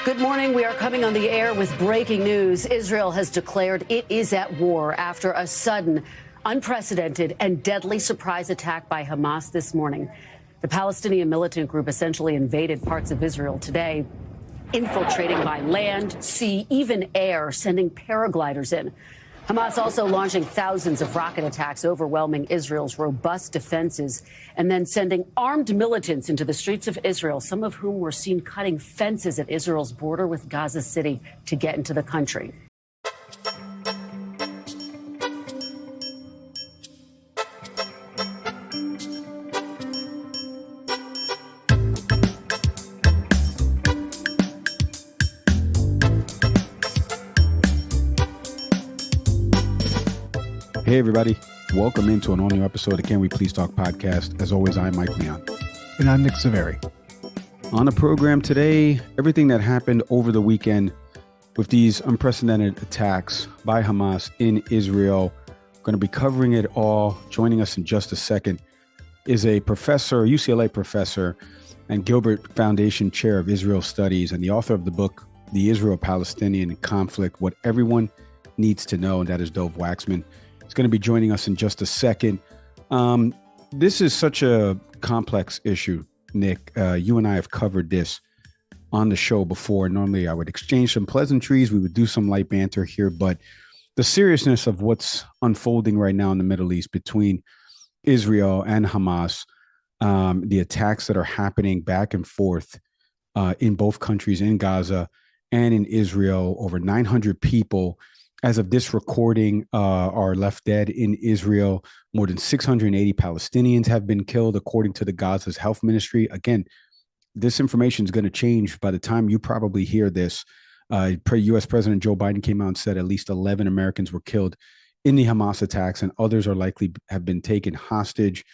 Good morning. We are coming on the air with breaking news. Israel has declared it is at war after a sudden, unprecedented and deadly surprise attack by Hamas this morning. The Palestinian militant group essentially invaded parts of Israel today, infiltrating by land, sea, even air, sending paragliders in. Hamas also launching thousands of rocket attacks, overwhelming Israel's robust defenses, and then sending armed militants into the streets of Israel, some of whom were seen cutting fences at Israel's border with Gaza City to get into the country. Hey, everybody. Welcome into an all-new episode of Can We Please Talk podcast. As always, I'm Mike Leon. And I'm Nick Severi. On the program today, everything that happened over the weekend with these unprecedented attacks by Hamas in Israel. Going to be covering it all. Joining us in just a second is a professor, a UCLA professor, and Gilbert Foundation Chair of Israel Studies, and the author of the book, The Israel-Palestinian Conflict, What Everyone Needs to Know, and that is Dov Waxman. He's going to be joining us in just a second. This is such a complex issue, Nick. You and I have covered this on the show before. Normally, I would exchange some pleasantries. We would do some light banter here, but the seriousness of what's unfolding right now in the Middle East between Israel and Hamas, the attacks that are happening back and forth in both countries, in Gaza and in Israel, over 900 people as of this recording, are left dead in Israel. More than 680 Palestinians have been killed, according to the Gaza's health ministry. Again, this information is going to change by the time you probably hear this. U.S. President Joe Biden came out and said at least 11 Americans were killed in the Hamas attacks, and others are likely have been taken hostage.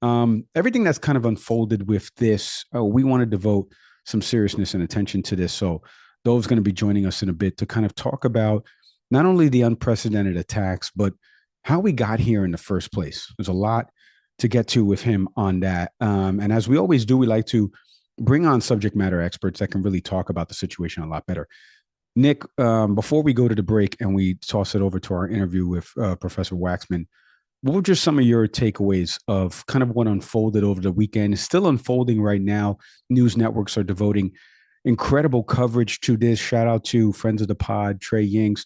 Everything that's kind of unfolded with this, we want to devote some seriousness and attention to this. So Dove's going to be joining us in a bit to kind of talk about not only the unprecedented attacks, but how we got here in the first place. There's a lot to get to with him on that. And as we always do, we like to bring on subject matter experts that can really talk about the situation a lot better. Nick, before we go to the break and we toss it over to our interview with Professor Waxman, what were just some of your takeaways of kind of what unfolded over the weekend? It's still unfolding right now. News networks are devoting incredible coverage to this. Shout out to friends of the pod, Trey Yingst,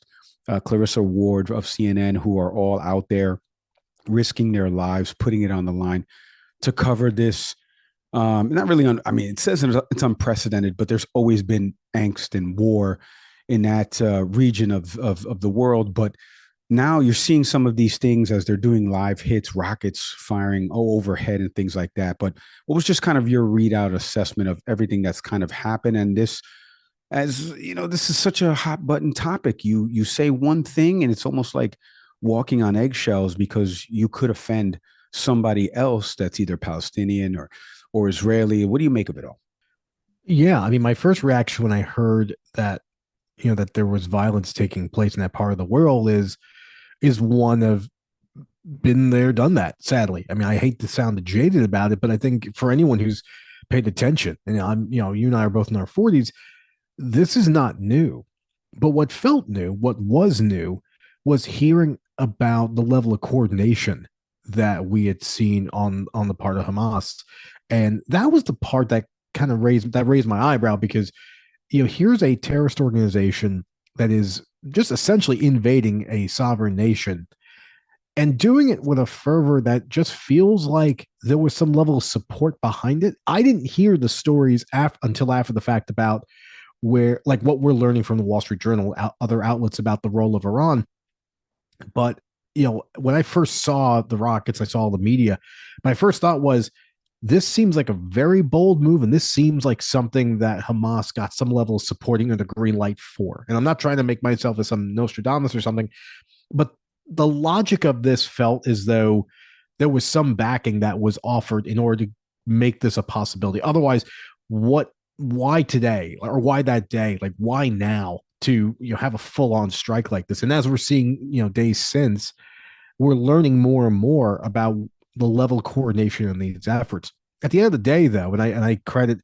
Clarissa Ward of CNN, who are all out there risking their lives, putting it on the line to cover this. Not really, it says it's unprecedented, but there's always been angst and war in that region of the world. But now you're seeing some of these things as they're doing live hits, rockets firing overhead and things like that. But what was just kind of your readout assessment of everything that's kind of happened? And this, as you know, this is such a hot button topic. You say one thing and it's almost like walking on eggshells because you could offend somebody else that's either Palestinian or Israeli. What do you make of it all? Yeah, I mean, my first reaction when I heard that, that there was violence taking place in that part of the world is one of been there, done that, sadly. I mean, I hate to sound jaded about it, but I think for anyone who's paid attention, and you and I are both in our 40s, this is not new. But what felt new, what was new, was hearing about the level of coordination that we had seen on the part of Hamas. And that was the part that kind of raised my eyebrow, because here's a terrorist organization that is just essentially invading a sovereign nation and doing it with a fervor that just feels like there was some level of support behind it. I didn't hear the stories until after the fact about where, like, what we're learning from the Wall Street Journal, other outlets about the role of Iran. But, when I first saw the rockets, I saw the media, my first thought was, this seems like a very bold move, and this seems like something that Hamas got some level of supporting or the green light for. And I'm not trying to make myself as some Nostradamus or something, but the logic of this felt as though there was some backing that was offered in order to make this a possibility. Otherwise, why today, or why that day? Like, why now to have a full-on strike like this? And as we're seeing, days since, we're learning more and more about the level of coordination in these efforts. At the end of the day, though, and I credit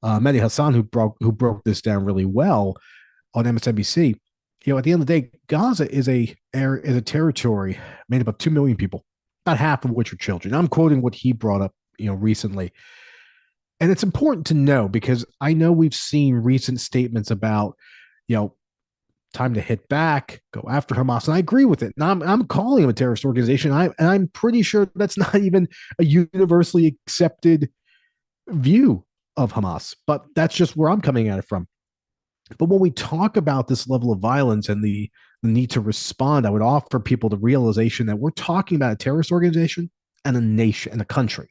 Mehdi Hassan, who broke this down really well on MSNBC. At the end of the day, Gaza is a territory made up of 2 million people, about half of which are children. I'm quoting what he brought up, recently. And it's important to know, because I know we've seen recent statements about, time to hit back, go after Hamas. And I agree with it. And I'm calling them a terrorist organization. I'm pretty sure that's not even a universally accepted view of Hamas, but that's just where I'm coming at it from. But when we talk about this level of violence and the need to respond, I would offer people the realization that we're talking about a terrorist organization and a nation and a country.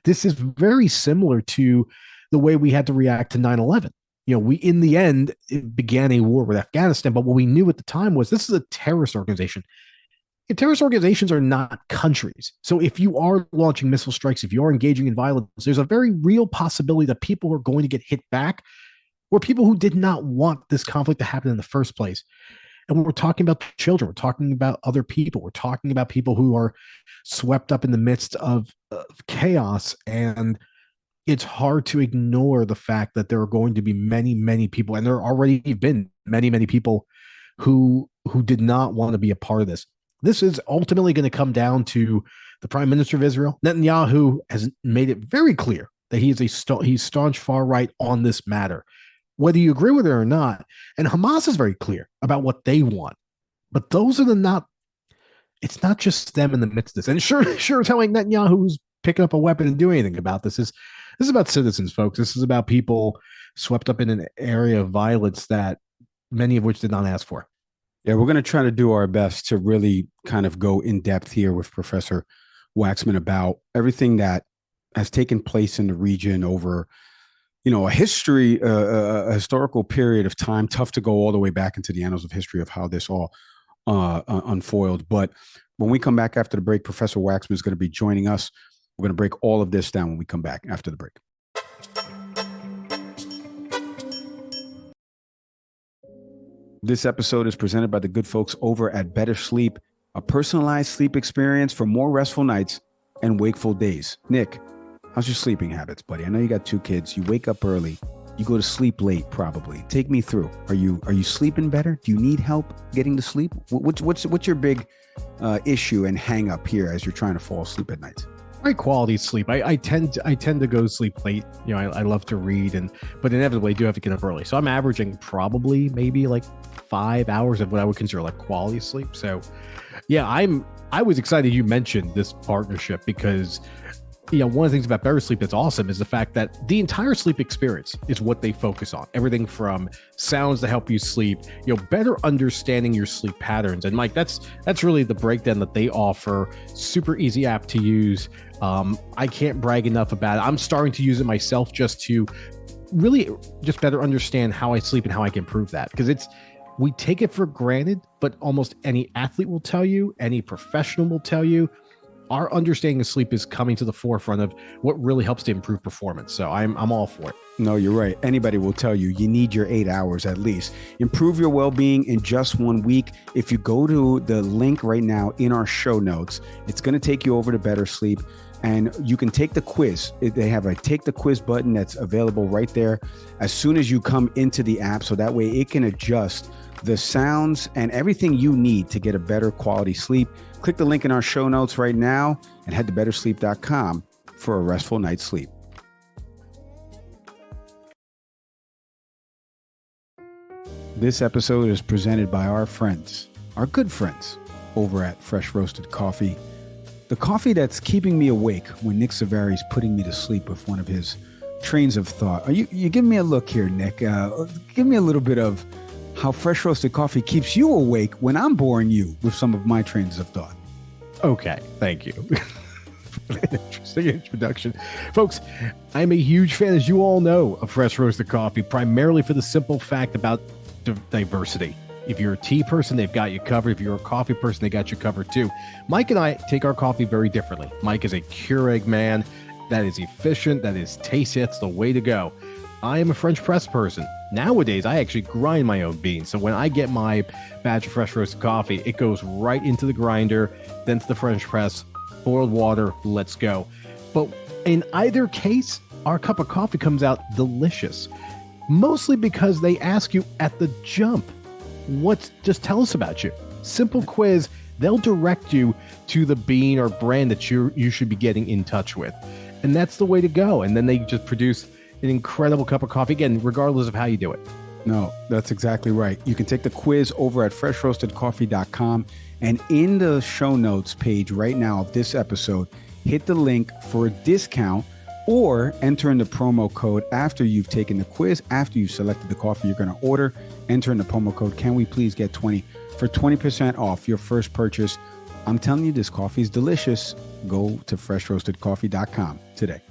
This is very similar to the way we had to react to 9/11. We, in the end, it began a war with Afghanistan, but what we knew at the time was this is a terrorist organization. Terrorist organizations are not countries. So if you are launching missile strikes, if you're engaging in violence, there's a very real possibility that people are going to get hit back, or people who did not want this conflict to happen in the first place. And when we're talking about children, we're talking about other people, we're talking about people who are swept up in the midst of chaos. And it's hard to ignore the fact that there are going to be many, many people, and there already been many, many people who did not want to be a part of this. This is ultimately going to come down to the Prime Minister of Israel. Netanyahu has made it very clear that he's staunch far right on this matter, whether you agree with it or not. And Hamas is very clear about what they want. But those are it's not just them in the midst of this. And sure telling Netanyahu who's picking up a weapon and doing anything about this is about citizens, folks. This is about people swept up in an area of violence that many of which did not ask for. Yeah, we're going to try to do our best to really kind of go in depth here with Professor Waxman about everything that has taken place in the region over, a historical period of time. Tough to go all the way back into the annals of history of how this all unfoiled. But when we come back after the break, Professor Waxman is going to be joining us. We're going to break all of this down when we come back after the break. This episode is presented by the good folks over at Better Sleep, a personalized sleep experience for more restful nights and wakeful days. Nick, how's your sleeping habits, buddy? I know you got 2 kids. You wake up early. You go to sleep late, probably. Take me through. Are you sleeping better? Do you need help getting to sleep? What's your big issue and hang up here as you're trying to fall asleep at night? Great quality sleep. I tend to go to sleep late. I love to read, but inevitably I do have to get up early. So I'm averaging probably maybe like 5 hours of what I would consider like quality sleep. So yeah, I was excited you mentioned this partnership because one of the things about Better Sleep that's awesome is the fact that the entire sleep experience is what they focus on. Everything from sounds to help you sleep, better understanding your sleep patterns. And Mike, that's really the breakdown that they offer. Super easy app to use. I can't brag enough about it. I'm starting to use it myself just to really just better understand how I sleep and how I can improve that, because we take it for granted, but almost any athlete will tell you, any professional will tell you, our understanding of sleep is coming to the forefront of what really helps to improve performance. So I'm all for it. No, you're right. Anybody will tell you need your 8 hours at least. Improve your well-being in just 1 week. If you go to the link right now in our show notes, it's going to take you over to Better Sleep, and you can take the quiz. They have a take the quiz button that's available right there as soon as you come into the app. So that way it can adjust the sounds and everything you need to get a better quality sleep. Click the link in our show notes right now and head to bettersleep.com for a restful night's sleep. This episode is presented by our friends, our good friends over at Fresh Roasted Coffee. The coffee that's keeping me awake when Nick Savari's putting me to sleep with one of his trains of thought. You give me a look here, Nick. Give me a little bit of how Fresh Roasted Coffee keeps you awake when I'm boring you with some of my trains of thought. Okay, thank you. Interesting introduction. Folks, I'm a huge fan, as you all know, of Fresh Roasted Coffee, primarily for the simple fact about diversity. If you're a tea person, they've got you covered. If you're a coffee person, they got you covered too. Mike and I take our coffee very differently. Mike is a Keurig man. That is efficient. That is tasty. That's the way to go. I am a French press person. Nowadays, I actually grind my own beans. So when I get my batch of fresh roasted coffee, it goes right into the grinder, then to the French press, boiled water, let's go. But in either case, our cup of coffee comes out delicious, mostly because they ask you at the jump, just tell us about you. Simple quiz. They'll direct you to the bean or brand that you should be getting in touch with. And that's the way to go. And then they just produce an incredible cup of coffee, again, regardless of how you do it. No, that's exactly right. You can take the quiz over at freshroastedcoffee.com. And in the show notes page right now of this episode, hit the link for a discount or enter in the promo code after you've taken the quiz, after you've selected the coffee you're going to order. Enter in the promo code, can we please get 20 for 20% off your first purchase. I'm telling you, this coffee is delicious. Go to freshroastedcoffee.com today.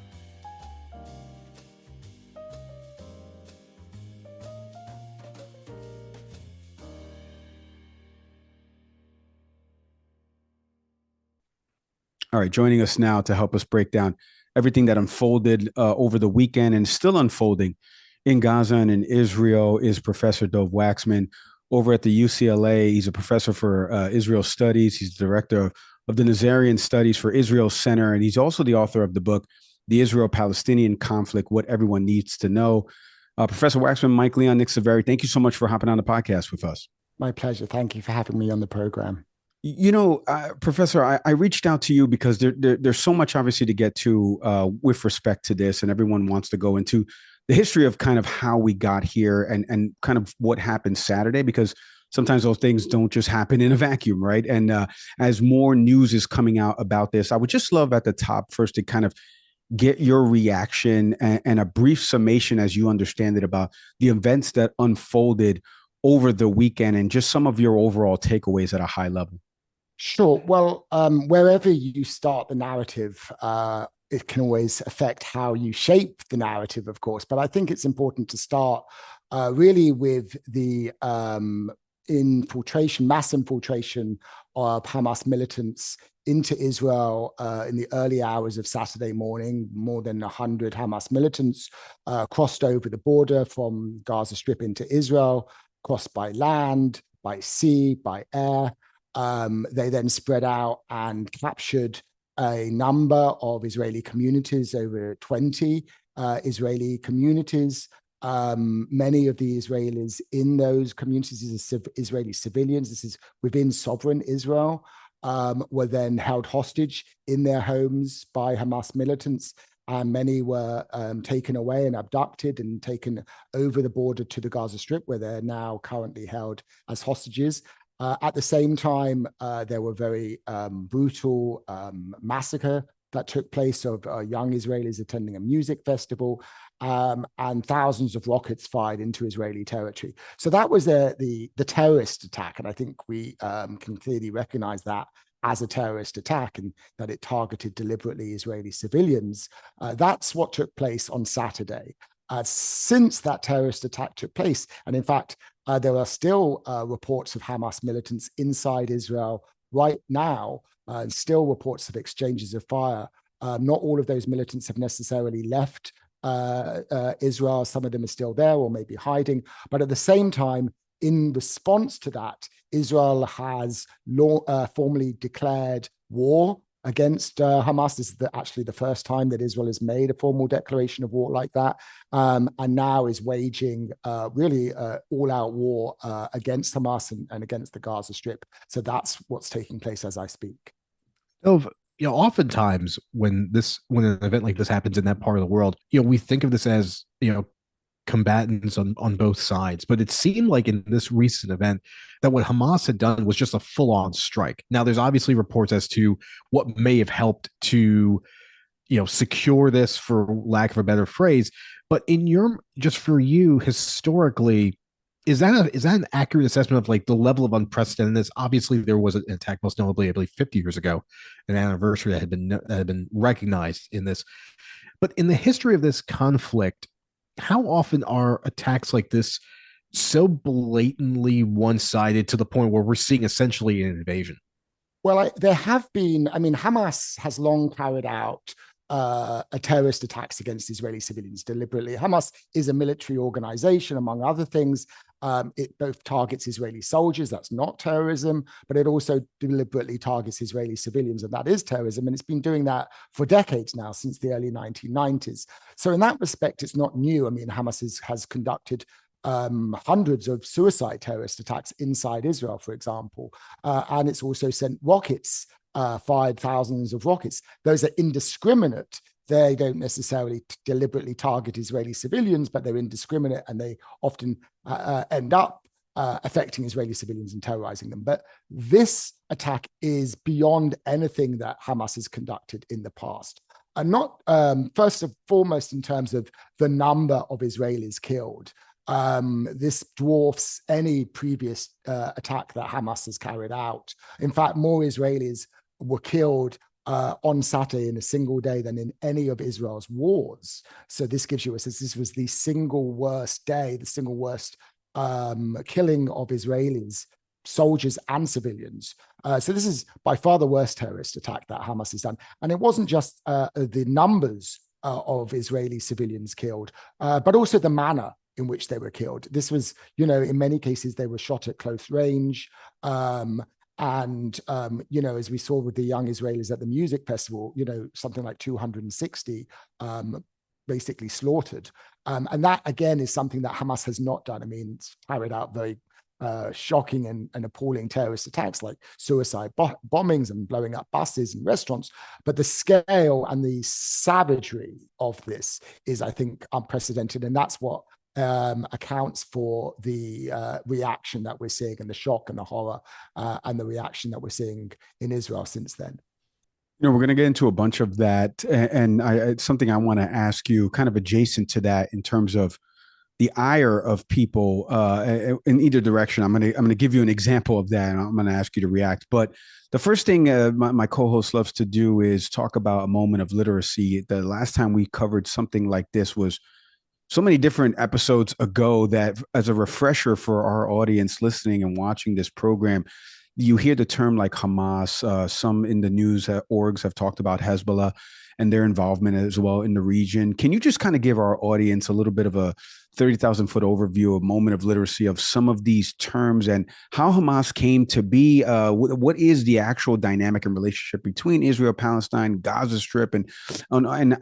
All right, joining us now to help us break down everything that unfolded over the weekend and still unfolding in Gaza and in Israel is Professor Dov Waxman over at the UCLA. He's a professor for Israel Studies. He's the director of the Nazarian Studies for Israel Center, and he's also the author of the book, The Israel-Palestinian Conflict, What Everyone Needs to Know. Professor Waxman, Mike Leon, Nick Severi, thank you so much for hopping on the podcast with us. My pleasure. Thank you for having me on the program. You know, Professor, I reached out to you because there's so much obviously to get to with respect to this, and everyone wants to go into the history of kind of how we got here and kind of what happened Saturday, because sometimes those things don't just happen in a vacuum, right? And as more news is coming out about this, I would just love at the top first to kind of get your reaction and a brief summation as you understand it about the events that unfolded over the weekend and just some of your overall takeaways at a high level. Sure. Well, wherever you start the narrative, it can always affect how you shape the narrative, of course. But I think it's important to start really with the mass infiltration of Hamas militants into Israel in the early hours of Saturday morning. More than 100 Hamas militants crossed over the border from Gaza Strip into Israel, crossed by land, by sea, by air. They then spread out and captured a number of Israeli communities, over 20 Israeli communities. Many of the Israelis in those communities, Israeli civilians, this is within sovereign Israel, were then held hostage in their homes by Hamas militants. And many were taken away and abducted and taken over the border to the Gaza Strip, where they're now currently held as hostages. At the same time, there were very brutal massacre that took place of young Israelis attending a music festival, and thousands of rockets fired into Israeli territory. So that was the terrorist attack, and I think we can clearly recognize that as a terrorist attack and that it targeted deliberately Israeli civilians. That's what took place on Saturday. Since that terrorist attack took place, and in fact, there are still reports of Hamas militants inside Israel right now, and still reports of exchanges of fire. Not all of those militants have necessarily left Israel. Some of them are still there or maybe hiding. But at the same time, in response to that, Israel has formally declared war against Hamas. This is actually the first time that Israel has made a formal declaration of war like that, and now is waging really all-out war against Hamas and against the Gaza Strip. So that's what's taking place as I speak. So, oftentimes when an event like this happens in that part of the world, we think of this as, combatants on both sides. But it seemed like in this recent event that what Hamas had done was just a full-on strike. Now, there's obviously reports as to what may have helped to, secure this, for lack of a better phrase. But just for you, historically, is that an accurate assessment of like the level of unprecedentedness? Obviously, there was an attack, most notably, I believe, 50 years ago, an anniversary that had been recognized in this. But in the history of this conflict, how often are attacks like this so blatantly one-sided to the point where we're seeing essentially an invasion? Well, there have been, Hamas has long carried out terrorist attacks against Israeli civilians deliberately. Hamas is a military organization, among other things. It both targets Israeli soldiers, that's not terrorism, but it also deliberately targets Israeli civilians, and that is terrorism. And it's been doing that for decades now, since the early 1990s. So in that respect, it's not new. I mean, Hamas has conducted hundreds of suicide terrorist attacks inside Israel, for example. And it's also sent rockets, fired thousands of rockets. Those are indiscriminate. They don't necessarily deliberately target Israeli civilians, but they're indiscriminate, and they often end up affecting Israeli civilians and terrorizing them. But this attack is beyond anything that Hamas has conducted in the past. And not first and foremost in terms of the number of Israelis killed. This dwarfs any previous attack that Hamas has carried out. In fact, more Israelis were killed on Saturday in a single day than in any of Israel's wars. So this gives you a sense this was the single worst day, the single worst killing of Israelis, soldiers and civilians. So this is by far the worst terrorist attack that Hamas has done. And it wasn't just the numbers of Israeli civilians killed, but also the manner in which they were killed. This was, in many cases, they were shot at close range. As we saw with the young Israelis at the music festival, something like 260 basically slaughtered. And that, again, is something that Hamas has not done. I mean, it's carried out very shocking and appalling terrorist attacks like suicide bombings and blowing up buses and restaurants. But the scale and the savagery of this is, I think, unprecedented. And that's what accounts for the reaction that we're seeing, and the shock and the horror and the reaction that we're seeing in Israel since then. We're going to get into a bunch of that, and it's something I want to ask you, kind of adjacent to that, in terms of the ire of people in either direction. I'm going to give you an example of that, and I'm going to ask you to react. But the first thing my co-host loves to do is talk about a moment of literacy. The last time we covered something like this was so many different episodes ago, that as a refresher for our audience listening and watching this program, you hear the term like Hamas. Some in the news orgs have talked about Hezbollah and their involvement as well in the region. Can you just kind of give our audience a little bit of a 30,000-foot overview, a moment of literacy of some of these terms and how Hamas came to be? What is the actual dynamic and relationship between Israel, Palestine, Gaza Strip, and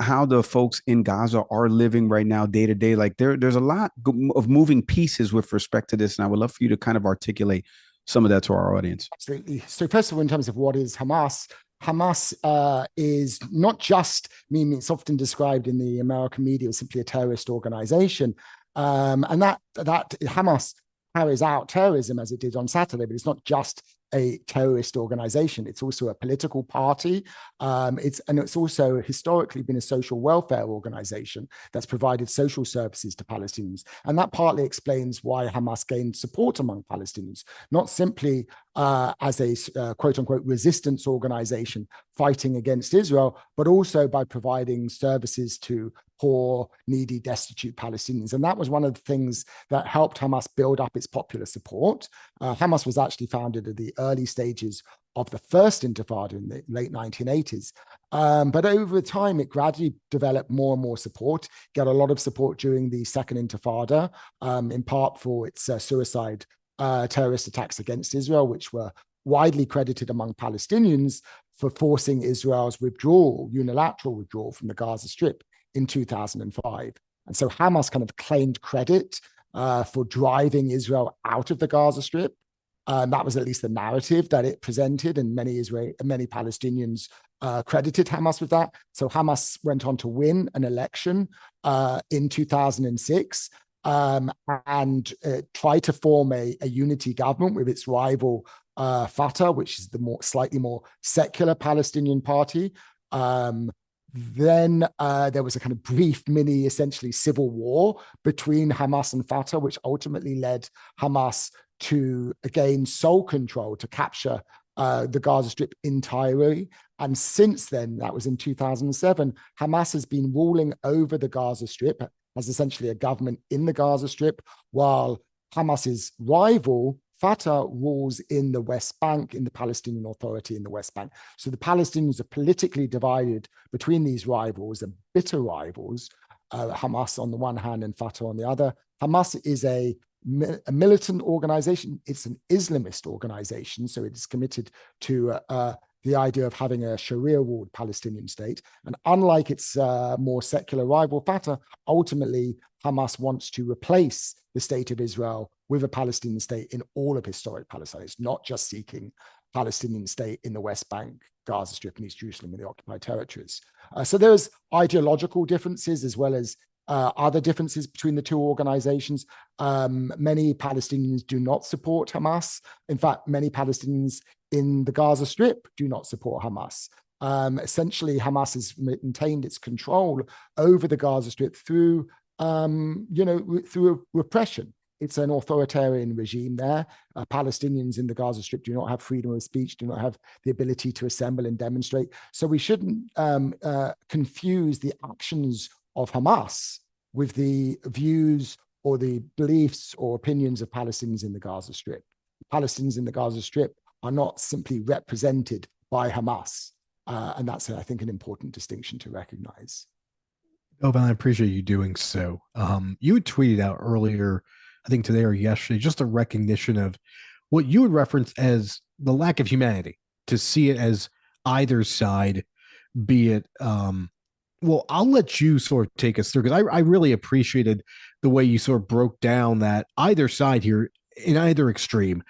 how the folks in Gaza are living right now, day to day? Like there's a lot of moving pieces with respect to this, and I would love for you to kind of articulate some of that to our audience. Absolutely. So first of all, in terms of what is Hamas, Hamas is not just, it's often described in the American media as simply a terrorist organization. And that Hamas carries out terrorism as it did on Saturday, but it's not just a terrorist organization. It's also a political party. It's also historically been a social welfare organization that's provided social services to Palestinians. And that partly explains why Hamas gained support among Palestinians, not simply as a quote unquote resistance organization fighting against Israel, but also by providing services to poor, needy, destitute Palestinians. And that was one of the things that helped Hamas build up its popular support. Hamas was actually founded at the early stages of the first Intifada in the late 1980s. But over time, it gradually developed more and more support, got a lot of support during the second Intifada, in part for its suicide terrorist attacks against Israel, which were widely credited among Palestinians for forcing Israel's unilateral withdrawal from the Gaza Strip in 2005. And so Hamas kind of claimed credit for driving Israel out of the Gaza Strip. That was at least the narrative that it presented, and many Palestinians credited Hamas with that. So Hamas went on to win an election in 2006 and tried to form a unity government with its rival Fatah, which is the slightly more secular Palestinian party. Then there was a kind of brief essentially civil war between Hamas and Fatah, which ultimately led Hamas to gain sole control, to capture the Gaza Strip entirely. And since then, that was in 2007, Hamas has been ruling over the Gaza Strip as essentially a government in the Gaza Strip, while Hamas's rival, Fatah rules in the West Bank, in the Palestinian Authority in the West Bank. So the Palestinians are politically divided between these rivals, and bitter rivals, Hamas on the one hand and Fatah on the other. Hamas is a militant organization. It's an Islamist organization, so it is committed to the idea of having a Sharia-ruled Palestinian state. And unlike its more secular rival Fatah, ultimately Hamas wants to replace the state of Israel with a Palestinian state in all of historic Palestine. It's not just seeking Palestinian state in the West Bank, Gaza Strip, and East Jerusalem, and the occupied territories. So there's ideological differences as well as other differences between the two organizations. Many Palestinians do not support Hamas. In fact, many Palestinians in the Gaza Strip do not support Hamas. Essentially, Hamas has maintained its control over the Gaza Strip through, through repression. It's an authoritarian regime there. Palestinians in the Gaza Strip do not have freedom of speech, do not have the ability to assemble and demonstrate. So we shouldn't confuse the actions of Hamas with the views or the beliefs or opinions of Palestinians in the Gaza Strip. Palestinians in the Gaza Strip are not simply represented by Hamas. And that's, I think, an important distinction to recognize. Oh, and I appreciate you doing so. You had tweeted out earlier, I think today or yesterday, just a recognition of what you would reference as the lack of humanity, to see it as either side, be it, well, I'll let you sort of take us through, because I really appreciated the way you sort of broke down that either side here, in either extreme,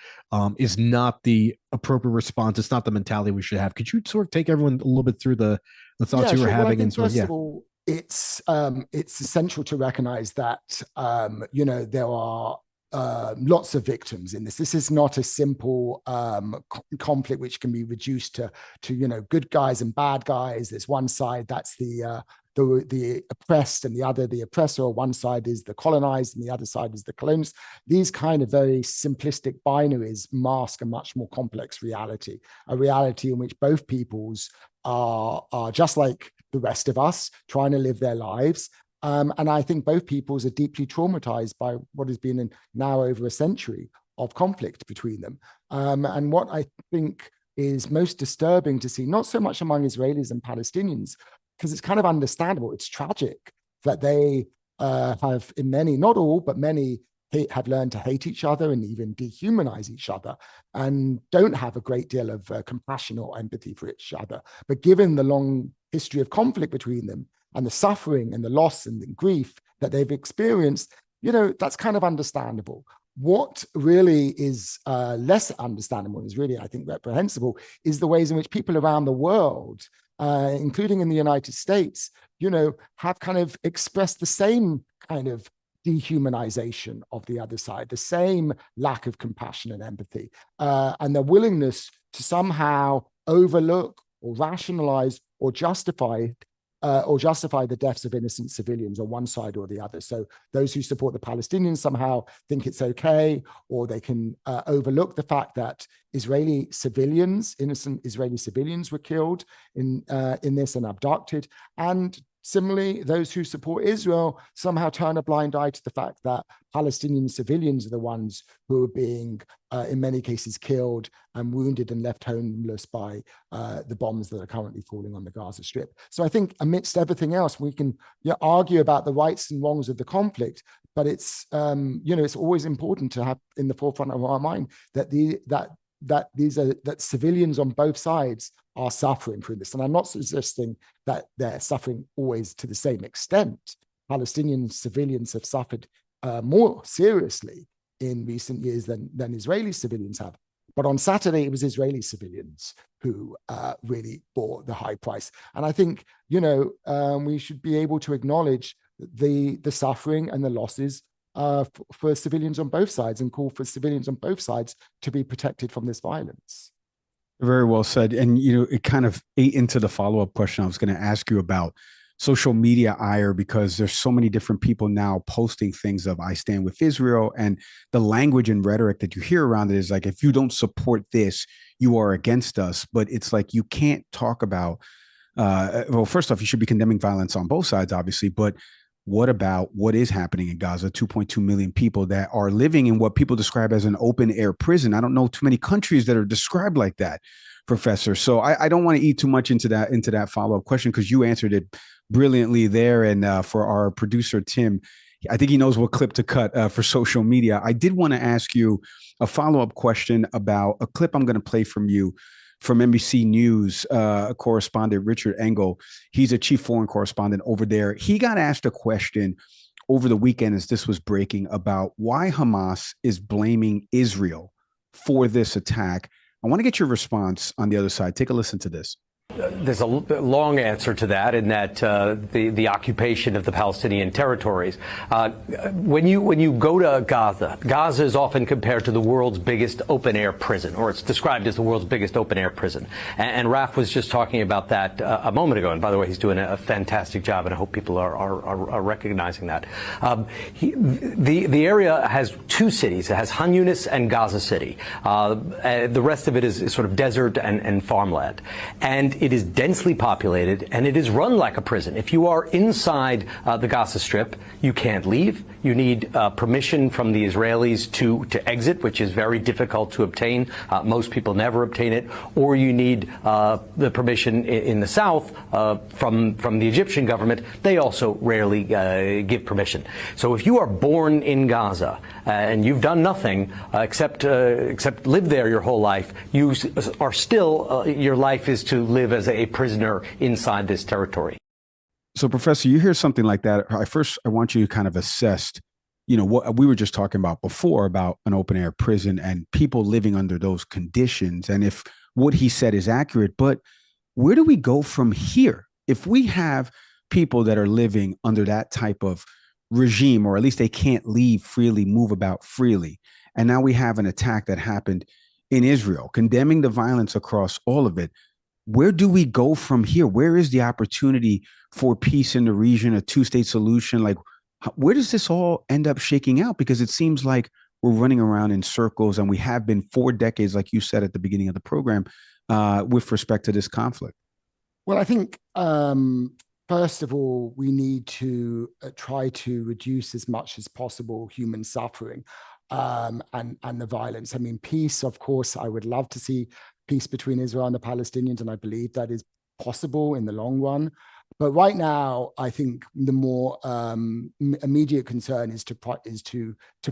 is not the appropriate response. It's not the mentality we should have. Could you sort of take everyone a little bit through the thoughts you were having? Well, and sort of, first of all, it's essential to recognize that there are lots of victims in this. This is not a simple conflict which can be reduced to good guys and bad guys. There's one side that's the oppressed and the other the oppressor. One side is the colonized and the other side is the colonized. These kind of very simplistic binaries mask a much more complex reality, a reality in which both peoples are just like the rest of us, trying to live their lives. And I think both peoples are deeply traumatized by what has been now over a century of conflict between them. And what I think is most disturbing to see, not so much among Israelis and Palestinians, because it's kind of understandable, it's tragic that they have, in many, not all, but many, have learned to hate each other and even dehumanize each other, and don't have a great deal of compassion or empathy for each other. But given the long history of conflict between them and the suffering and the loss and the grief that they've experienced, that's kind of understandable. What really is less understandable, and is really, I think, reprehensible, is the ways in which people around the world, including in the United States, have kind of expressed the same kind of dehumanization of the other side, the same lack of compassion and empathy, and their willingness to somehow overlook or rationalize or justify the deaths of innocent civilians on one side or the other. So those who support the Palestinians somehow think it's okay, or they can overlook the fact that innocent Israeli civilians were killed in this and abducted. And similarly, those who support Israel somehow turn a blind eye to the fact that Palestinian civilians are the ones who are being, in many cases, killed and wounded and left homeless by the bombs that are currently falling on the Gaza Strip. So I think amidst everything else, we can argue about the rights and wrongs of the conflict, but it's it's always important to have in the forefront of our mind that civilians on both sides are suffering through this. And I'm not suggesting that they're suffering always to the same extent. Palestinian civilians have suffered more seriously in recent years than Israeli civilians have. But on Saturday, it was Israeli civilians who really bore the high price. And I think, we should be able to acknowledge the suffering and the losses for civilians on both sides, and call for civilians on both sides to be protected from this violence. Very well said. And, it kind of ate into the follow-up question I was going to ask you about social media ire, because there's so many different people now posting things of I stand with Israel, and the language and rhetoric that you hear around it is like, if you don't support this, you are against us. But it's like, you can't talk about, well, first off, you should be condemning violence on both sides, obviously, but what about what is happening in Gaza? 2.2 million people that are living in what people describe as an open air prison. I don't know too many countries that are described like that, Professor. So I don't want to eat too much into that follow-up question, because you answered it brilliantly there. And for our producer, Tim, I think he knows what clip to cut for social media. I did want to ask you a follow-up question about a clip I'm going to play from you from NBC News correspondent Richard Engel. He's a chief foreign correspondent over there. He got asked a question over the weekend as this was breaking about why Hamas is blaming Israel for this attack. I want to get your response on the other side. Take a listen to this. There's a long answer to that, in that the occupation of the Palestinian territories. When you go to Gaza, Gaza is often compared to the world's biggest open-air prison, or it's described as the world's biggest open-air prison. And Raf was just talking about that a moment ago. And by the way, he's doing a fantastic job, and I hope people are recognizing that. The area has two cities. It has Han Yunis and Gaza City. The rest of it is sort of desert and farmland. And it is densely populated, and it is run like a prison. If you are inside the Gaza Strip, you can't leave. You need permission from the Israelis to exit, which is very difficult to obtain. Most people never obtain it. Or you need the permission in the south from the Egyptian government. They also rarely give permission. So if you are born in Gaza and you've done nothing except live there your whole life, you are still, your life is to live as a prisoner inside this territory. So, Professor, you hear something like that. I want you to kind of assess, what we were just talking about before about an open air prison and people living under those conditions, and if what he said is accurate. But where do we go from here? If we have people that are living under that type of regime, or at least they can't leave freely, move about freely, and now we have an attack that happened in Israel, condemning the violence across all of it. Where do we go from here? Where is the opportunity for peace in the region, a two-state solution? Like, where does this all end up shaking out? Because it seems like we're running around in circles, and we have been for decades, like you said at the beginning of the program, with respect to this conflict. Well, I think, first of all, we need to try to reduce as much as possible human suffering and the violence. I mean, peace, of course, I would love to see peace between Israel and the Palestinians, and I believe that is possible in the long run. But right now, I think the more immediate concern is to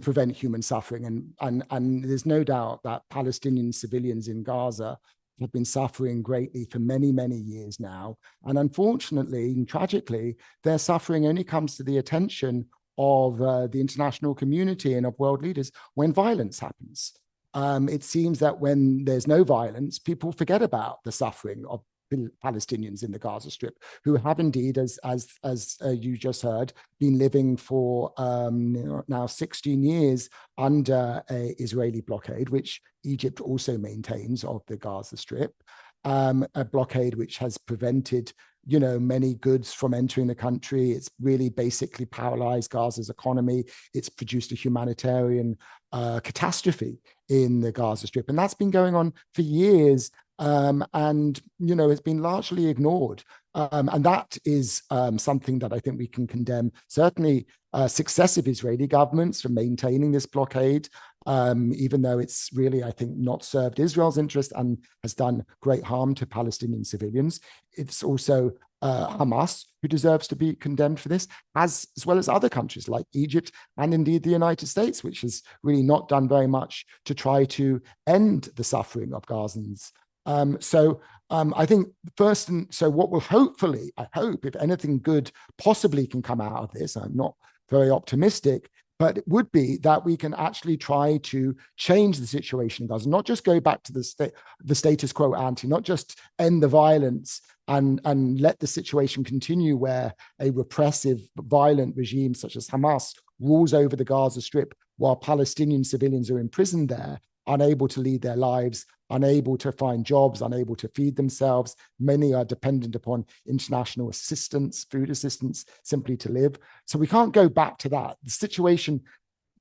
prevent human suffering, and there's no doubt that Palestinian civilians in Gaza have been suffering greatly for many, many years now. And unfortunately and tragically, their suffering only comes to the attention of the international community and of world leaders when violence happens. It seems that when there's no violence, people forget about the suffering of Palestinians in the Gaza Strip, who have indeed, as you just heard, been living for now 16 years under an Israeli blockade, which Egypt also maintains, of the Gaza Strip, a blockade which has prevented many goods from entering the country. It's really basically paralyzed Gaza's economy. It's produced a humanitarian catastrophe in the Gaza Strip. And that's been going on for years. And it's been largely ignored. And that is something that I think we can condemn. Certainly successive Israeli governments for maintaining this blockade, even though it's really, I think, not served Israel's interest and has done great harm to Palestinian civilians. It's also Hamas who deserves to be condemned for this, as well as other countries like Egypt and indeed the United States, which has really not done very much to try to end the suffering of Gazans. I think so what will hopefully, I hope, if anything good possibly can come out of this, I'm not very optimistic, but it would be that we can actually try to change the situation in Gaza, not just go back to the status quo ante, not just end the violence and let the situation continue where a repressive, violent regime such as Hamas rules over the Gaza Strip while Palestinian civilians are imprisoned there, unable to lead their lives, unable to find jobs, unable to feed themselves. Many are dependent upon international assistance, food assistance, simply to live. So we can't go back to that. The situation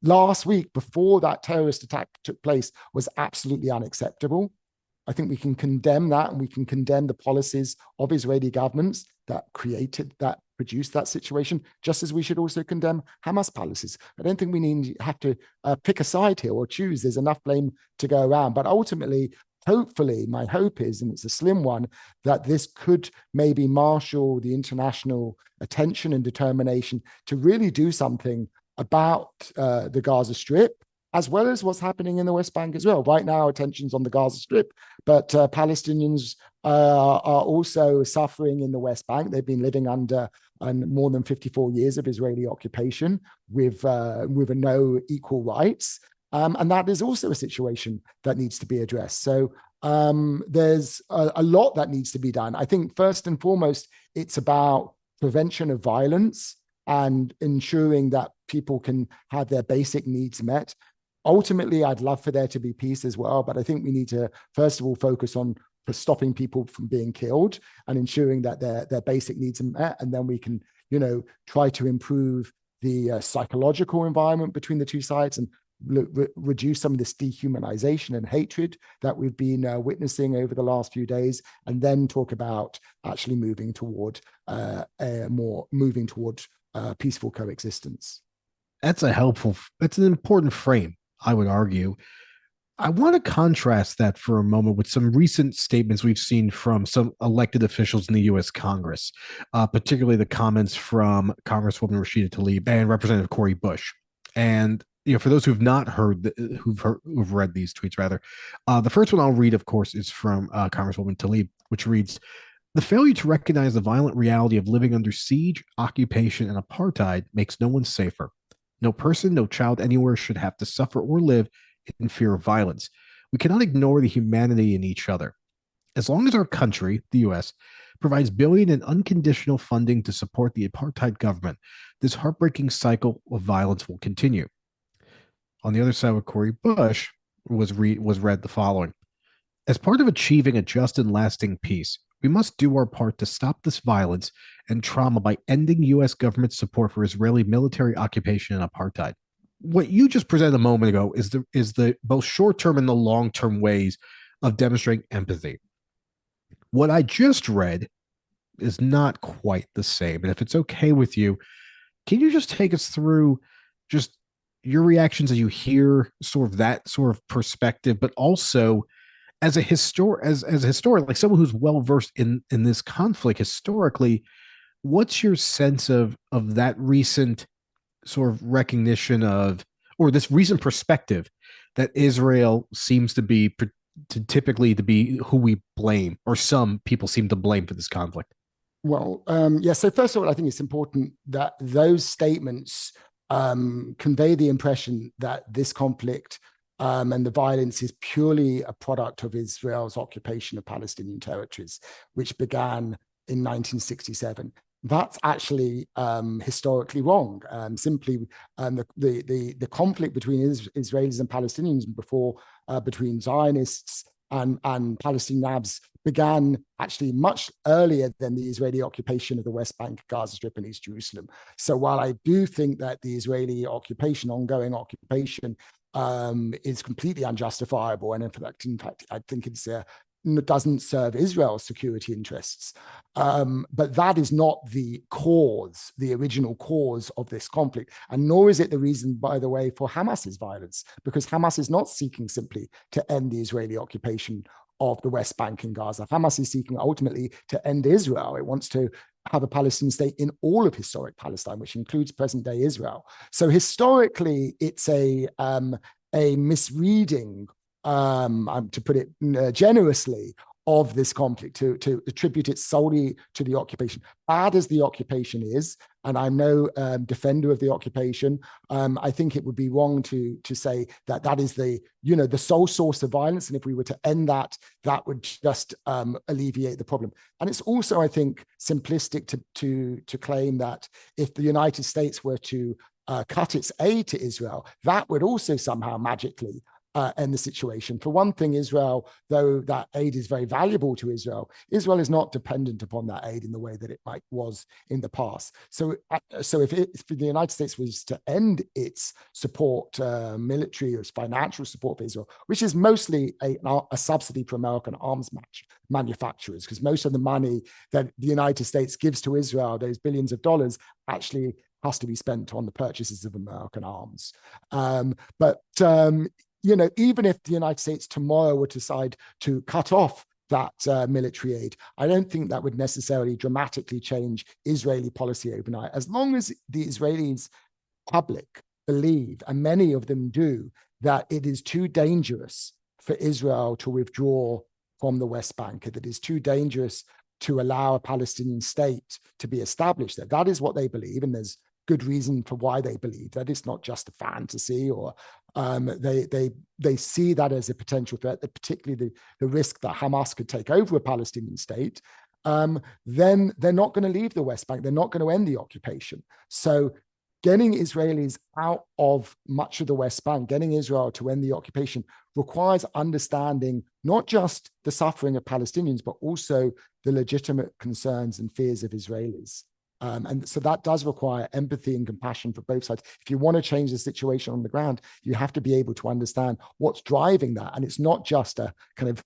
last week, before that terrorist attack took place, was absolutely unacceptable. I think we can condemn that, and we can condemn the policies of Israeli governments that produced that situation, just as we should also condemn Hamas policies. I don't think we have to pick a side here or choose. There's enough blame to go around. But ultimately, hopefully, my hope is, and it's a slim one, that this could maybe marshal the international attention and determination to really do something about the Gaza Strip, as well as what's happening in the West Bank as well. Right now, attention's on the Gaza Strip, but Palestinians are also suffering in the West Bank. They've been living under more than 54 years of Israeli occupation with no equal rights. And that is also a situation that needs to be addressed. So there's a lot that needs to be done. I think first and foremost, it's about prevention of violence and ensuring that people can have their basic needs met. Ultimately, I'd love for there to be peace as well, but I think we need to, first of all, focus on stopping people from being killed and ensuring that their basic needs are met. And then we can, try to improve the psychological environment between the two sides and reduce some of this dehumanization and hatred that we've been witnessing over the last few days, and then talk about actually moving toward peaceful coexistence. That's an important frame, I would argue. I want to contrast that for a moment with some recent statements we've seen from some elected officials in the U.S. Congress, particularly the comments from Congresswoman Rashida Tlaib and Representative Cori Bush. And for those who've not heard, who've read these tweets, rather, the first one I'll read, of course, is from Congresswoman Tlaib, which reads, "The failure to recognize the violent reality of living under siege, occupation, and apartheid makes no one safer. No person, no child anywhere should have to suffer or live in fear of violence. We cannot ignore the humanity in each other. As long as our country, the U.S., provides billion and unconditional funding to support the apartheid government, this heartbreaking cycle of violence will continue." On the other side with Cori Bush was read the following: "As part of achieving a just and lasting peace, we must do our part to stop this violence and trauma by ending U.S. government support for Israeli military occupation and apartheid." What you just presented a moment ago is the both short-term and the long-term ways of demonstrating empathy. What I just read is not quite the same. And if it's okay with you, can you just take us through just your reactions as you hear sort of that sort of perspective, but also as a historian, like someone who's well versed in this conflict historically, what's your sense of that recent sort of recognition of, or this recent perspective that Israel seems to be typically to be who we blame, or some people seem to blame for this conflict? Well, so first of all, I think it's important that those statements convey the impression that this conflict and the violence is purely a product of Israel's occupation of Palestinian territories, which began in 1967. That's actually historically wrong. Simply, the conflict between Israelis and Palestinians before between Zionists and Palestinian Arabs began actually much earlier than the Israeli occupation of the West Bank, Gaza Strip, and East Jerusalem. So while I do think that the Israeli ongoing occupation, is completely unjustifiable, and in fact, I think it doesn't serve Israel's security interests. But that is not the original cause of this conflict. And nor is it the reason, by the way, for Hamas's violence, because Hamas is not seeking simply to end the Israeli occupation of the West Bank and Gaza. Hamas is seeking ultimately to end Israel. It wants to have a Palestinian state in all of historic Palestine, which includes present-day Israel. So historically, it's a misreading, to put it generously, of this conflict, to attribute it solely to the occupation. Bad as the occupation is, and I'm no defender of the occupation, I think it would be wrong to say that is the sole source of violence, and if we were to end that would just alleviate the problem. And it's also, I think, simplistic to claim that if the United States were to cut its aid to Israel, that would also somehow magically end the situation. For one thing, Israel, though that aid is very valuable to Israel, Israel is not dependent upon that aid in the way that it was in the past. So if the United States was to end its support, military or financial support for Israel, which is mostly a subsidy for American arms manufacturers, because most of the money that the United States gives to Israel, those billions of dollars, actually has to be spent on the purchases of American arms. Even if the United States tomorrow would decide to cut off that military aid, I don't think that would necessarily dramatically change Israeli policy overnight. As long as the Israelis public believe, and many of them do, that it is too dangerous for Israel to withdraw from the West Bank, that it is too dangerous to allow a Palestinian state to be established there. That is what they believe, and there's good reason for why they believe that. It's not just a fantasy, or they see that as a potential threat, that particularly the risk that Hamas could take over a Palestinian state. Then they're not going to leave the West Bank. They're not going to end the occupation. So getting Israelis out of much of the West Bank, getting Israel to end the occupation, requires understanding not just the suffering of Palestinians, but also the legitimate concerns and fears of Israelis. And so that does require empathy and compassion for both sides. If you want to change the situation on the ground, you have to be able to understand what's driving that. And it's not just a kind of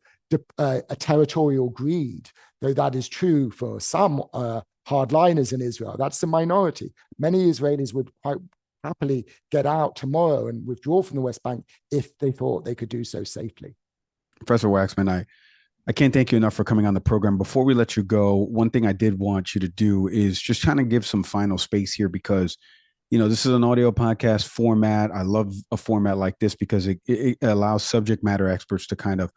a territorial greed, though that is true for some hardliners in Israel. That's the minority. Many Israelis would quite happily get out tomorrow and withdraw from the West Bank if they thought they could do so safely. Professor Waxman, I can't thank you enough for coming on the program. Before we let you go, one thing I did want you to do is just kind of give some final space here, because, this is an audio podcast format. I love a format like this because it allows subject matter experts to kind of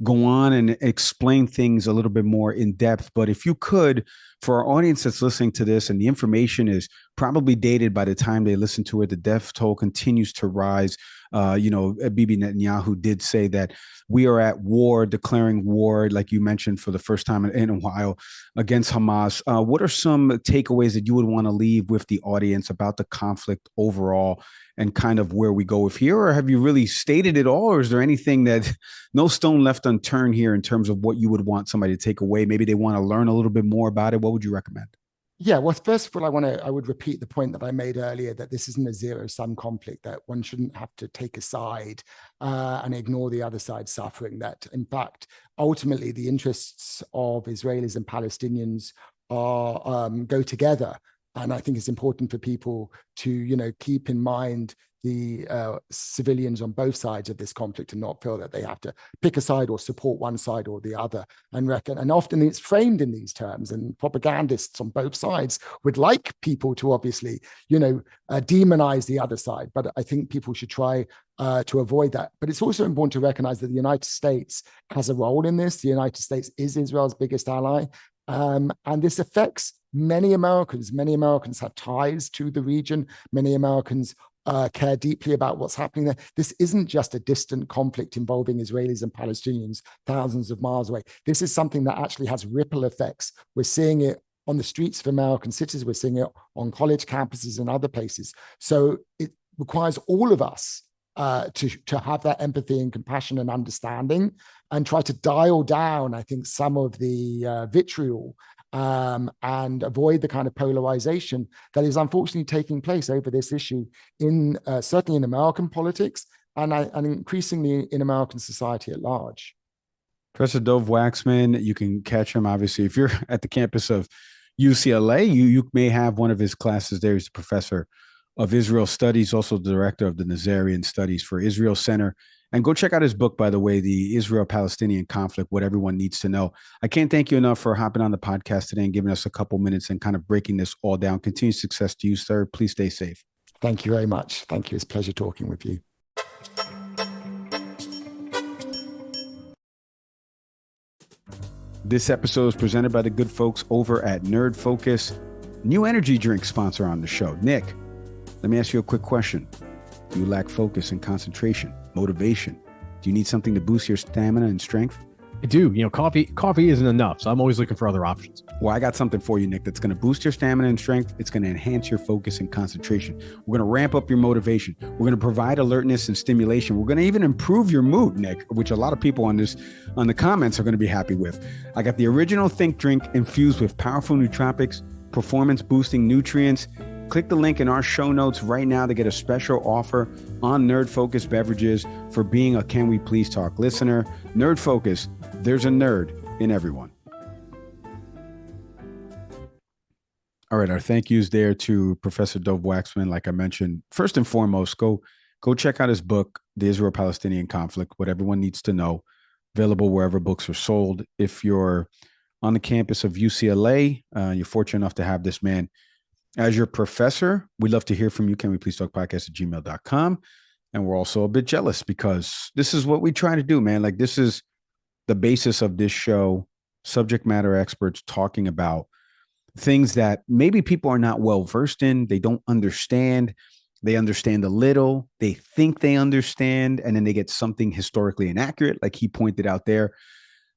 go on and explain things a little bit more in depth. But if you could, for our audience that's listening to this, and the information is probably dated by the time they listen to it, the death toll continues to rise. Bibi Netanyahu did say that we are at war, declaring war, like you mentioned, for the first time in a while against Hamas. What are some takeaways that you would want to leave with the audience about the conflict overall and kind of where we go with here? Or have you really stated it all? Or is there anything that no stone left unturned here in terms of what you would want somebody to take away? Maybe they want to learn a little bit more about it. What would you recommend? Yeah, well, first of all, I would repeat the point that I made earlier, that this isn't a zero-sum conflict, that one shouldn't have to take a side and ignore the other side's suffering, that in fact, ultimately the interests of Israelis and Palestinians go together. And I think it's important for people to, keep in mind the civilians on both sides of this conflict and not feel that they have to pick a side or support one side or the other. And often it's framed in these terms, and propagandists on both sides would like people to obviously, demonize the other side. But I think people should try to avoid that. But it's also important to recognize that the United States has a role in this. The United States is Israel's biggest ally. And this affects many Americans. Many Americans have ties to the region. Many Americans care deeply about what's happening there. This isn't just a distant conflict involving Israelis and Palestinians thousands of miles away. This is something that actually has ripple effects. We're seeing it on the streets of American cities. We're seeing it on college campuses and other places. So it requires all of us to have that empathy and compassion and understanding, and try to dial down, I think, some of the vitriol and avoid the kind of polarization that is unfortunately taking place over this issue certainly in American politics and increasingly in American society at large. Professor Dov Waxman, you can catch him, obviously, if you're at the campus of UCLA, you may have one of his classes there. He's a professor of Israel Studies, also the director of the Nazarian Studies for Israel Center. And go check out his book, by the way, The Israel-Palestinian Conflict, What Everyone Needs to Know. I can't thank you enough for hopping on the podcast today and giving us a couple minutes and kind of breaking this all down. Continued success to you, sir. Please stay safe. Thank you very much. Thank you. It's a pleasure talking with you. This episode is presented by the good folks over at Nerd Focus, new energy drink sponsor on the show. Nick, let me ask you a quick question. Do you lack focus and concentration, motivation? Do you need something to boost your stamina and strength? I do. Coffee isn't enough, so I'm always looking for other options. Well, I got something for you, Nick, that's going to boost your stamina and strength. It's going to enhance your focus and concentration. We're going to ramp up your motivation. We're going to provide alertness and stimulation. We're going to even improve your mood, Nick, which a lot of people on the comments are going to be happy with. I got the original Think Drink infused with powerful nootropics, performance boosting nutrients. Click the link in our show notes right now to get a special offer on Nerd Focus beverages for being a Can We Please Talk listener. Nerd Focus, there's a nerd in everyone. All right, our thank yous there to Professor Dov Waxman. Like I mentioned, first and foremost, go check out his book, The Israel-Palestinian Conflict, What Everyone Needs to Know, available wherever books are sold. If you're on the campus of UCLA, you're fortunate enough to have this man as your professor. We'd love to hear from you. Can we please talk podcast@gmail.com? And we're also a bit jealous because this is what we try to do, man. Like, this is the basis of this show, subject matter experts talking about things that maybe people are not well versed in. They don't understand. They understand a little. They think they understand. And then they get something historically inaccurate, like he pointed out there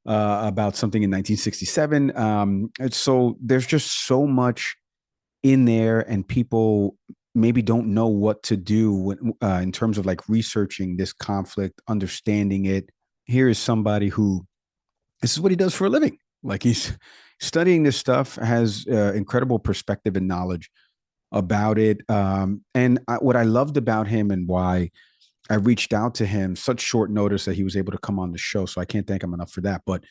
about something in 1967. And so there's just so much in there, and people maybe don't know what to do in terms of like researching this conflict, understanding it. Here is somebody who, this is what he does for a living. Like, he's studying this stuff, has incredible perspective and knowledge about it. What I loved about him and why I reached out to him, such short notice that he was able to come on the show. So I can't thank him enough for that. But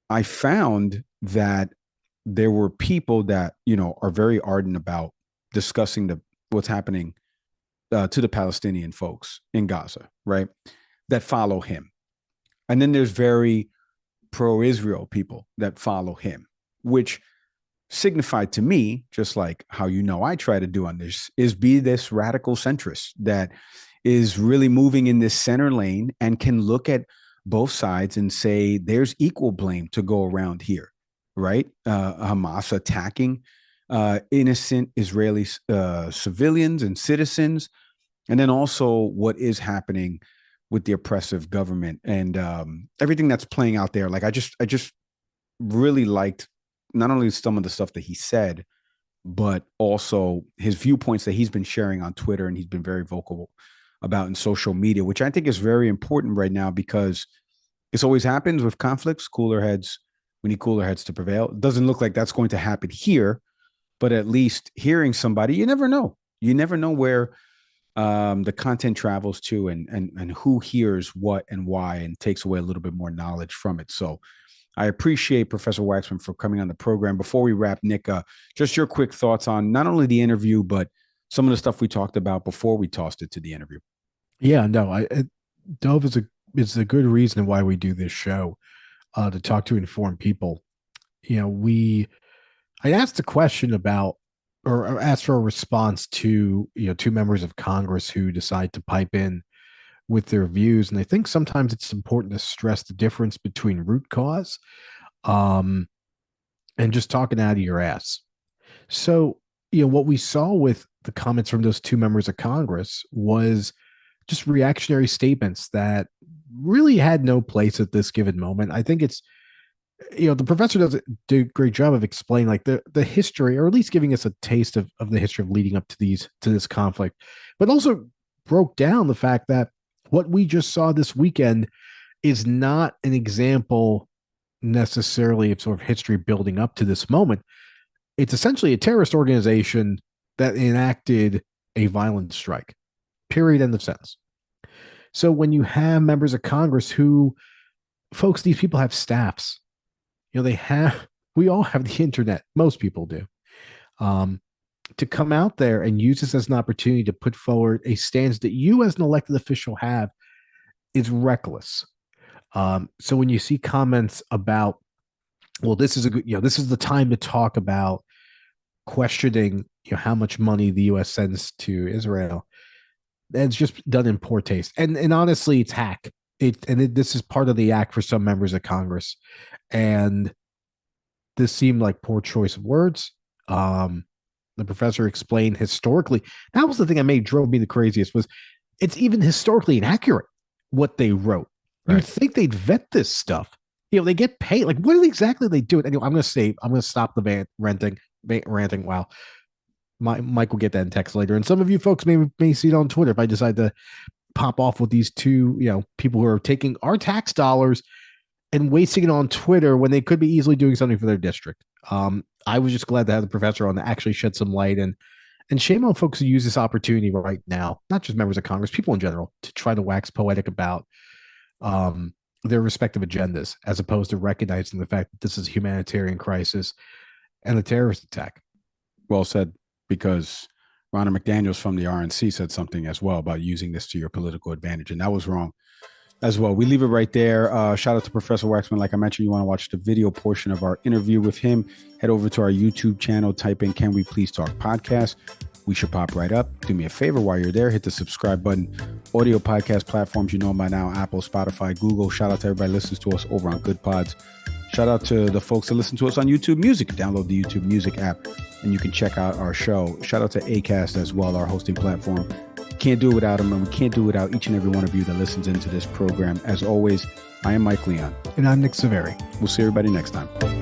I found that there were people that, are very ardent about discussing what's happening to the Palestinian folks in Gaza, right? That follow him. And then there's very pro-Israel people that follow him, which signified to me, just like how I try to do on this, is be this radical centrist that is really moving in this center lane and can look at both sides and say there's equal blame to go around here. Right? Hamas attacking innocent Israeli civilians and citizens. And then also what is happening with the oppressive government and everything that's playing out there. Like, I just really liked not only some of the stuff that he said, but also his viewpoints that he's been sharing on Twitter and he's been very vocal about in social media, which I think is very important right now because this always happens with conflicts. We need cooler heads to prevail. It doesn't look like that's going to happen here, but at least hearing somebody, you never know. You never know where the content travels to and who hears what and why, and takes away a little bit more knowledge from it. So I appreciate Professor Waxman for coming on the program. Before we wrap, Nick, just your quick thoughts on not only the interview, but some of the stuff we talked about before we tossed it to the interview. Yeah, no, Dove is a good reason why we do this show. To talk to informed people. I asked a question about, or asked for a response to, two members of Congress who decide to pipe in with their views. And I think sometimes it's important to stress the difference between root cause and just talking out of your ass. So, what we saw with the comments from those two members of Congress was just reactionary statements that really had no place at this given moment. I think it's, the professor does do a great job of explaining like the history, or at least giving us a taste of the history of leading up to this conflict, but also broke down the fact that what we just saw this weekend is not an example necessarily of sort of history building up to this moment. It's essentially a terrorist organization that enacted a violent strike, period, end of sentence. So when you have members of Congress who, folks, these people have staffs, we all have the internet. Most people do. To come out there and use this as an opportunity to put forward a stance that you as an elected official have is reckless. So when you see comments about, well, this is the time to talk about questioning, how much money the U.S. sends to Israel, that's just done in poor taste. And honestly, it's hack. This is part of the act for some members of Congress. And this seemed like poor choice of words. The professor explained historically. That was the thing that drove me the craziest, was it's even historically inaccurate what they wrote. Right. You'd think they'd vet this stuff. they get paid. Like, what exactly they do? Anyway, I'm going to stop the ranting. Wow. Mike will get that in text later. And some of you folks may see it on Twitter if I decide to pop off with these two, people who are taking our tax dollars and wasting it on Twitter when they could be easily doing something for their district. I was just glad to have the professor on to actually shed some light, and shame on folks who use this opportunity right now, not just members of Congress, people in general, to try to wax poetic about their respective agendas, as opposed to recognizing the fact that this is a humanitarian crisis and a terrorist attack. Well said, because Ronna McDaniels from the RNC said something as well about using this to your political advantage, and that was wrong as well. We leave it right there. Shout out to Professor Waxman. Like I mentioned, you want to watch the video portion of our interview with him, head over to our YouTube channel, type in Can We Please Talk Podcast. We should pop right up. Do me a favor while you're there, hit the subscribe button. Audio podcast platforms, you know by now, Apple, Spotify, Google. Shout out to everybody who listens to us over on Good Pods. Shout out to the folks that listen to us on YouTube Music. Download the YouTube Music app and you can check out our show. Shout out to Acast as well, our hosting platform. Can't do it without them, and we can't do it without each and every one of you that listens into this program. As always, I am Mike Leon. And I'm Nick Severi. We'll see everybody next time.